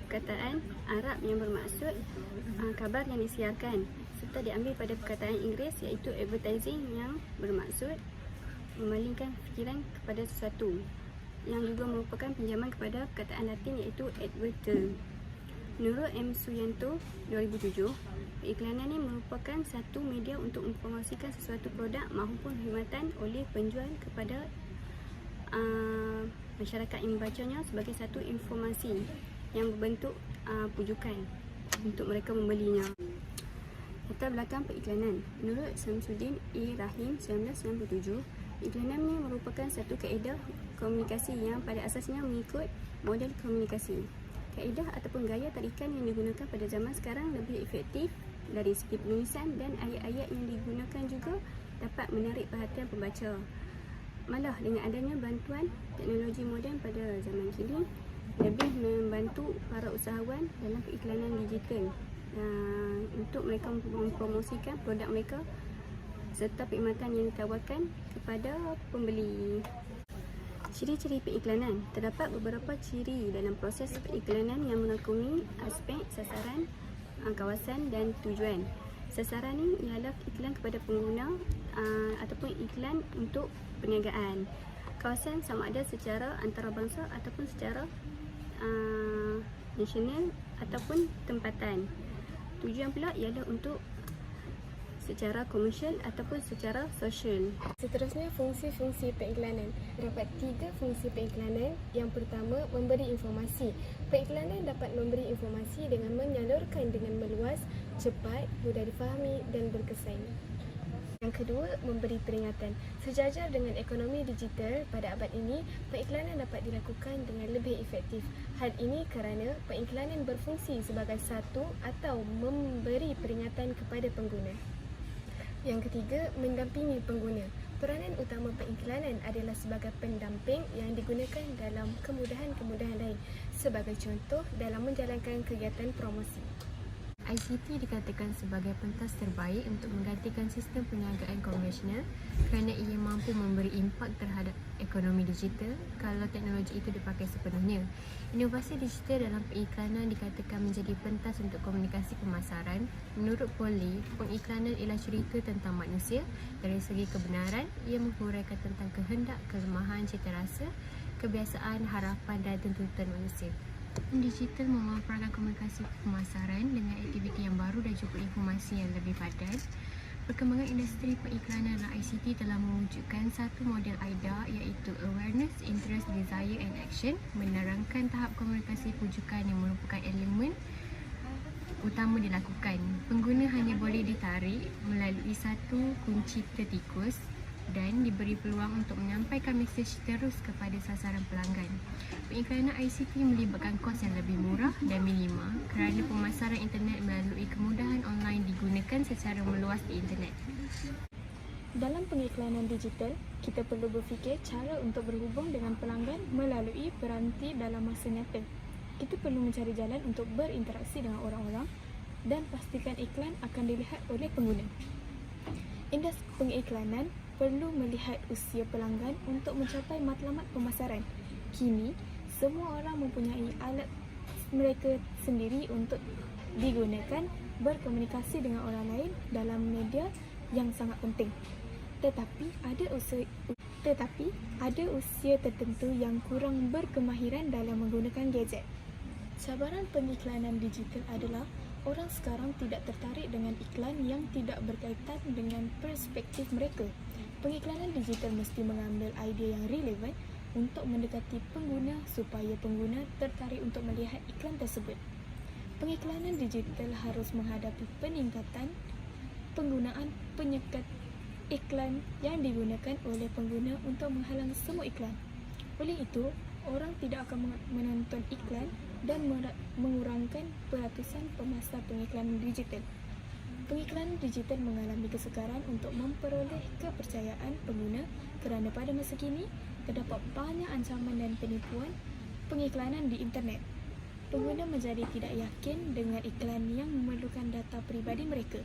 perkataan Arab yang bermaksud khabar yang disiarkan, serta diambil pada perkataan Inggeris iaitu advertising yang bermaksud memalingkan fikiran kepada sesuatu, yang juga merupakan pinjaman kepada perkataan Latin iaitu adverter. Menurut M. Suyanto 2007, periklanan ini merupakan satu media untuk mempromosikan sesuatu produk maupun khidmatan oleh penjual kepada masyarakat yang membacanya sebagai satu informasi yang berbentuk pujukan untuk mereka membelinya. Latar belakang periklanan. Menurut Samsudin A. Rahim 1997, periklanan ini merupakan satu kaedah komunikasi yang pada asasnya mengikut model komunikasi. Kaedah ataupun gaya tarikan yang digunakan pada zaman sekarang lebih efektif dari segi penulisan, dan ayat-ayat yang digunakan juga dapat menarik perhatian pembaca. Malah dengan adanya bantuan teknologi moden pada zaman kini, lebih membantu para usahawan dalam periklanan digital untuk mereka mempromosikan produk mereka serta perkhidmatan yang ditawarkan kepada pembeli. Ciri-ciri periklanan. Terdapat beberapa ciri dalam proses periklanan yang mengagumi aspek sasaran, kawasan dan tujuan. Sasaran ni ialah iklan kepada pengguna ataupun iklan untuk perniagaan. Kawasan sama ada secara antarabangsa ataupun secara nasional ataupun tempatan. Tujuan pula ialah untuk secara komersial ataupun secara sosial. Seterusnya, fungsi-fungsi periklanan. Terdapat 3 fungsi periklanan. Yang pertama, memberi informasi. Periklanan dapat memberi informasi dengan menyalurkan dengan meluas, cepat, mudah difahami dan berkesan. Yang kedua, memberi peringatan. Sejajar dengan ekonomi digital pada abad ini, periklanan dapat dilakukan dengan lebih efektif. Hal ini kerana periklanan berfungsi sebagai satu atau memberi peringatan kepada pengguna. Yang ketiga, mendampingi pengguna. Peranan utama periklanan adalah sebagai pendamping yang digunakan dalam kemudahan-kemudahan lain. Sebagai contoh, dalam menjalankan kegiatan promosi. ICT dikatakan sebagai pentas terbaik untuk menggantikan sistem perniagaan konvensional kerana ia mampu memberi impak terhadap ekonomi digital kalau teknologi itu dipakai sepenuhnya. Inovasi digital dalam periklanan dikatakan menjadi pentas untuk komunikasi pemasaran. Menurut Polly, pengiklanan ialah cerita tentang manusia. Dari segi kebenaran, ia menghuraikan tentang kehendak, kelemahan, citarasa, kebiasaan, harapan dan tuntutan manusia. Digital memanfaatkan komunikasi pemasaran dengan aktiviti yang baru dan juga informasi yang lebih padat. Perkembangan industri periklanan dan ICT telah mewujudkan satu model AIDA iaitu Awareness, Interest, Desire and Action, menerangkan tahap komunikasi pujukan yang merupakan elemen utama dilakukan. Pengguna hanya boleh ditarik melalui satu kunci tertikus dan diberi peluang untuk menyampaikan mesej terus kepada sasaran pelanggan. Periklanan ICT melibatkan kos yang lebih murah dan minima kerana pemasaran internet melalui kemudahan online digunakan secara meluas di internet. Dalam pengiklanan digital, kita perlu berfikir cara untuk berhubung dengan pelanggan melalui peranti dalam masa nyata. Kita perlu mencari jalan untuk berinteraksi dengan orang-orang dan pastikan iklan akan dilihat oleh pengguna. Industri pengiklanan perlu melihat usia pelanggan untuk mencapai matlamat pemasaran. Kini, semua orang mempunyai alat mereka sendiri untuk digunakan berkomunikasi dengan orang lain dalam media yang sangat penting. Tetapi ada usia tertentu yang kurang berkemahiran dalam menggunakan gadget. Cabaran pengiklanan digital adalah orang sekarang tidak tertarik dengan iklan yang tidak berkaitan dengan perspektif mereka. Pengiklanan digital mesti mengambil idea yang relevan untuk mendekati pengguna supaya pengguna tertarik untuk melihat iklan tersebut. Pengiklanan digital harus menghadapi peningkatan penggunaan penyekat iklan yang digunakan oleh pengguna untuk menghalang semua iklan. Oleh itu, orang tidak akan menonton iklan dan mengurangkan peratusan pemasa pengiklanan digital. Pengiklanan digital mengalami kesukaran untuk memperoleh kepercayaan pengguna kerana pada masa kini terdapat banyak ancaman dan penipuan pengiklanan di internet. Pengguna menjadi tidak yakin dengan iklan yang memerlukan data peribadi mereka.